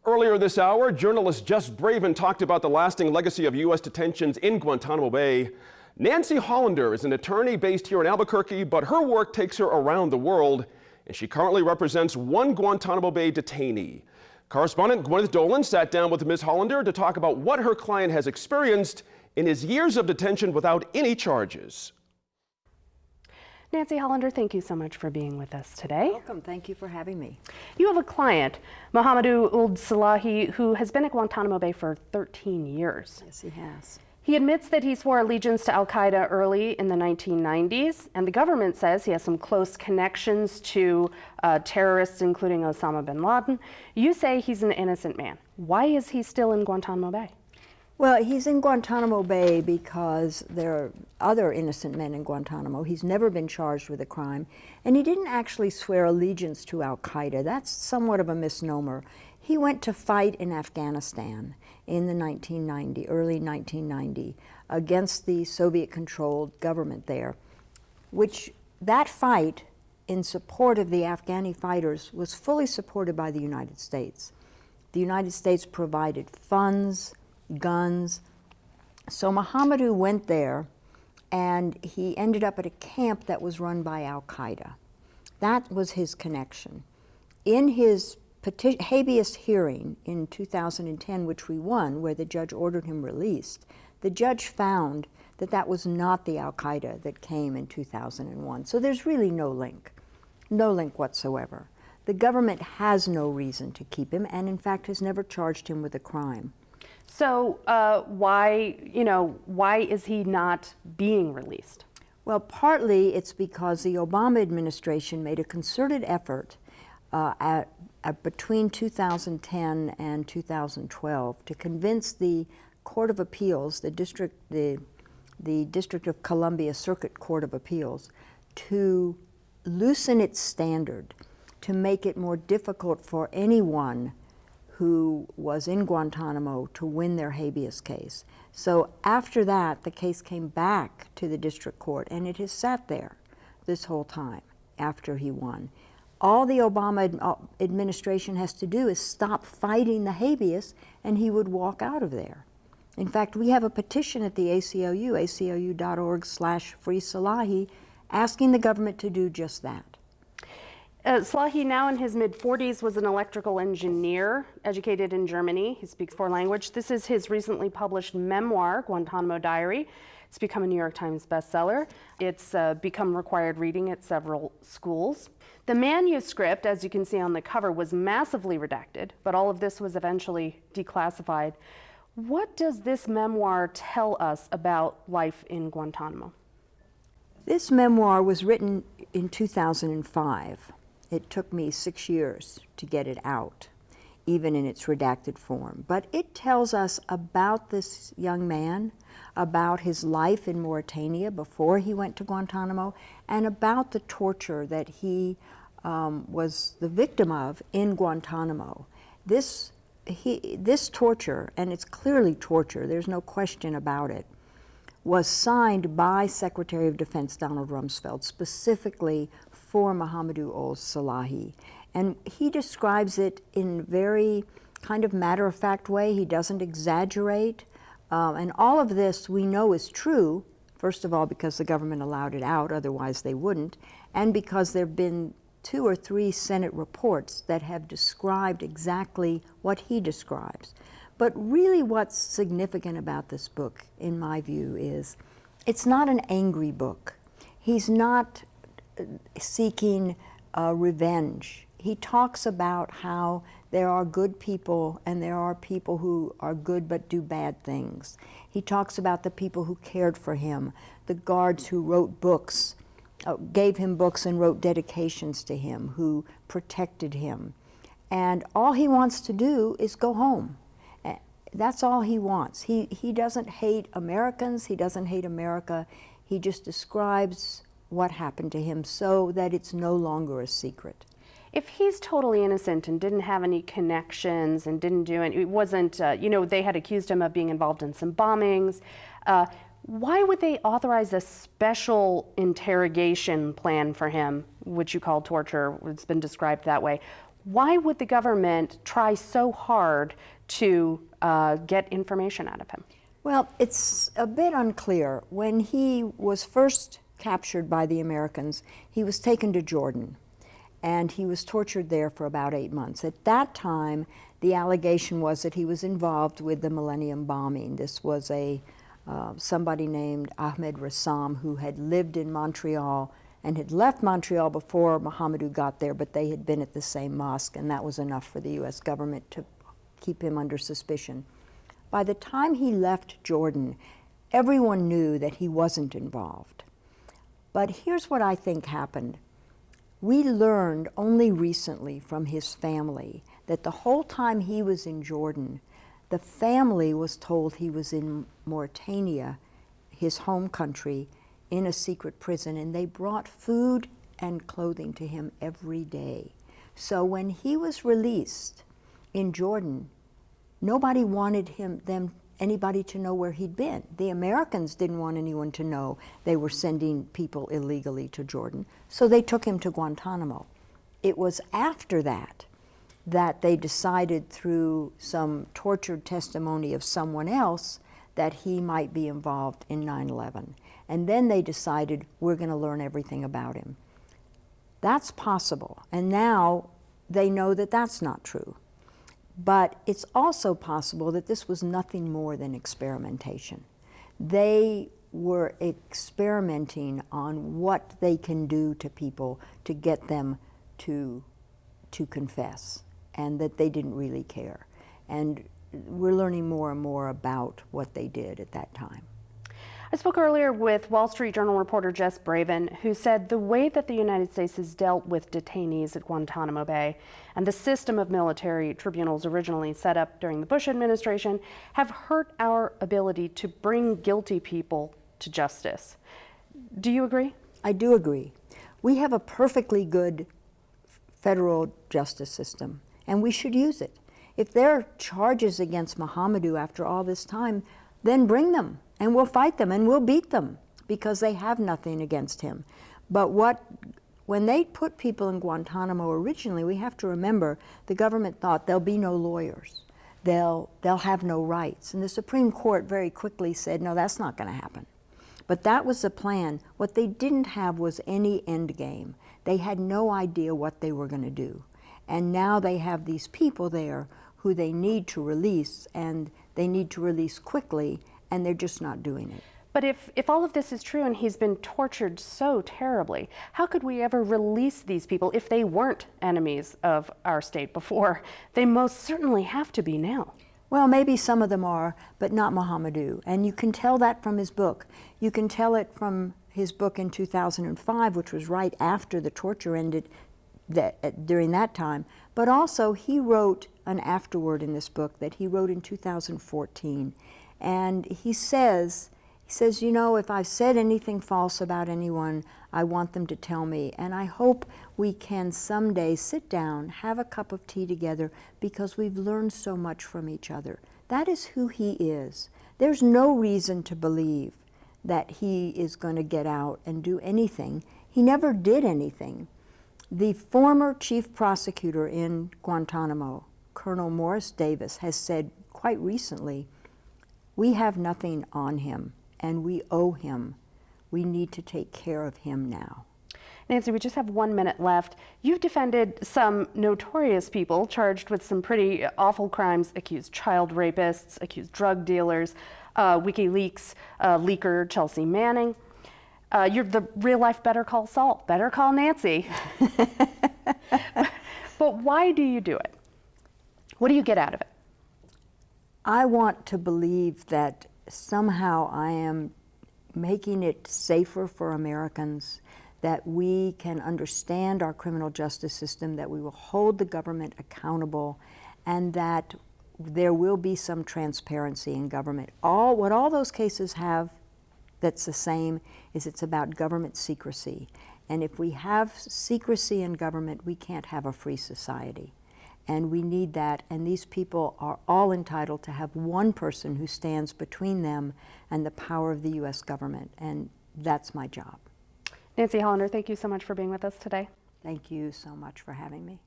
Earlier this hour, journalist Jess Braven talked about the lasting legacy of U.S. detentions in Guantanamo Bay. Nancy Hollander is an attorney based here in Albuquerque, but her work takes her around the world, and she currently represents one Guantanamo Bay detainee. Correspondent Gwyneth Dolan sat down with Ms. Hollander to talk about what her client has experienced in his years of detention without any charges. Nancy Hollander, thank you so much for being with us today. Welcome. Thank you for having me. You have a client, Mohamedou Ould Slahi, who has been at Guantanamo Bay for 13 years. Yes, he has. He admits that he swore allegiance to al-Qaeda early in the 1990s, and the government says he has some close connections to terrorists, including Osama bin Laden. You say he's an innocent man. Why is he still in Guantanamo Bay? Well, he's in Guantanamo Bay because there are other innocent men in Guantanamo. He's never been charged with a crime, and he didn't actually swear allegiance to al-Qaeda. That's somewhat of a misnomer. He went to fight in Afghanistan in the early 1990, against the Soviet-controlled government there, which that fight in support of the Afghani fighters was fully supported by the United States. The United States provided funds, guns. So Mohamedou went there, and he ended up at a camp that was run by al-Qaeda. That was his connection. In his habeas hearing in 2010, which we won, where the judge ordered him released, the judge found that that was not the al-Qaeda that came in 2001. So there's really no link whatsoever. The government has no reason to keep him, and in fact has never charged him with a crime. So why is he not being released? Well, partly it's because the Obama administration made a concerted effort between 2010 and 2012 to convince the Court of Appeals, the District of Columbia Circuit Court of Appeals, to loosen its standard, to make it more difficult for anyone who was in Guantanamo to win their habeas case. So after that, the case came back to the district court, and it has sat there this whole time after he won. All the Obama administration has to do is stop fighting the habeas, and he would walk out of there. In fact, we have a petition at the ACLU, aclu.org/Free Slahi, asking the government to do just that. Slahi, now in his mid-40s, was an electrical engineer, educated in Germany. He speaks 4 languages. This is his recently published memoir, Guantanamo Diary. It's become a New York Times bestseller. It's become required reading at several schools. The manuscript, as you can see on the cover, was massively redacted, but all of this was eventually declassified. What does this memoir tell us about life in Guantanamo? This memoir was written in 2005. It took me 6 years to get it out, even in its redacted form. But it tells us about this young man, about his life in Mauritania before he went to Guantanamo, and about the torture that he was the victim of in Guantanamo. This torture, and it's clearly torture, there's no question about it, was signed by Secretary of Defense Donald Rumsfeld specifically for Mohamedou Ould Slahi. And he describes it in very kind of matter-of-fact way. He doesn't exaggerate. And all of this we know is true, first of all, because the government allowed it out, otherwise they wouldn't, and because there have been 2 or 3 Senate reports that have described exactly what he describes. But really what's significant about this book, in my view, is it's not an angry book. He's not seeking revenge. He talks about how there are good people and there are people who are good but do bad things. He talks about the people who cared for him, the guards who wrote books, gave him books and wrote dedications to him, who protected him. And all he wants to do is go home. That's all he wants. He doesn't hate Americans, he doesn't hate America. He just describes what happened to him so that it's no longer a secret. If he's totally innocent and didn't have any connections and didn't do it wasn't, they had accused him of being involved in some bombings, why would they authorize a special interrogation plan for him, which you call torture? It's been described that way. Why would the government try so hard to get information out of him? Well, it's a bit unclear. When he was first captured by the Americans, he was taken to Jordan, and he was tortured there for about 8 months. At that time, the allegation was that he was involved with the Millennium bombing. This was somebody named Ahmed Rassam, who had lived in Montreal and had left Montreal before Mohamedou got there, but they had been at the same mosque, and that was enough for the U.S. government to keep him under suspicion. By the time he left Jordan, everyone knew that he wasn't involved. But here's what I think happened. We learned only recently from his family that the whole time he was in Jordan, the family was told he was in Mauritania, his home country, in a secret prison, and they brought food and clothing to him every day. So when he was released in Jordan, nobody wanted anybody to know where he'd been. The Americans didn't want anyone to know they were sending people illegally to Jordan, so they took him to Guantanamo. It was after that they decided, through some tortured testimony of someone else, that he might be involved in 9/11. And then they decided, we're going to learn everything about him. That's possible, and now they know that that's not true. But it's also possible that this was nothing more than experimentation. They were experimenting on what they can do to people to get them to confess, and that they didn't really care. And we're learning more and more about what they did at that time. I spoke earlier with Wall Street Journal reporter Jess Braven, who said the way that the United States has dealt with detainees at Guantanamo Bay and the system of military tribunals originally set up during the Bush administration have hurt our ability to bring guilty people to justice. Do you agree? I do agree. We have a perfectly good federal justice system, and we should use it. If there are charges against Mohamedou after all this time, then bring them, and we'll fight them, and we'll beat them, because they have nothing against him. But when they put people in Guantanamo originally, we have to remember the government thought there'll be no lawyers. They'll have no rights. And the Supreme Court very quickly said, no, that's not going to happen. But that was the plan. What they didn't have was any end game. They had no idea what they were going to do. And now they have these people there who they need to release, and they need to release quickly, and they're just not doing it. But if all of this is true and he's been tortured so terribly, how could we ever release these people if they weren't enemies of our state before? They most certainly have to be now. Well, maybe some of them are, but not Mohamedou. And you can tell that from his book. You can tell it from his book in 2005, which was right after the torture ended during that time. But also, he wrote an afterword in this book that he wrote in 2014. And he says, you know, if I've said anything false about anyone, I want them to tell me. And I hope we can someday sit down, have a cup of tea together, because we've learned so much from each other. That is who he is. There's no reason to believe that he is going to get out and do anything. He never did anything. The former chief prosecutor in Guantanamo, Colonel Morris Davis, has said quite recently, we have nothing on him, and we owe him. We need to take care of him now. Nancy, we just have 1 minute left. You've defended some notorious people charged with some pretty awful crimes, accused child rapists, accused drug dealers, WikiLeaks leaker Chelsea Manning. You're the real-life Better Call Saul, Better Call Nancy. But why do you do it? What do you get out of it? I want to believe that somehow I am making it safer for Americans, that we can understand our criminal justice system, that we will hold the government accountable, and that there will be some transparency in government. What all those cases have that's the same is it's about government secrecy. And if we have secrecy in government, we can't have a free society. And we need that, and these people are all entitled to have one person who stands between them and the power of the U.S. government, and that's my job. Nancy Hollander, thank you so much for being with us today. Thank you so much for having me.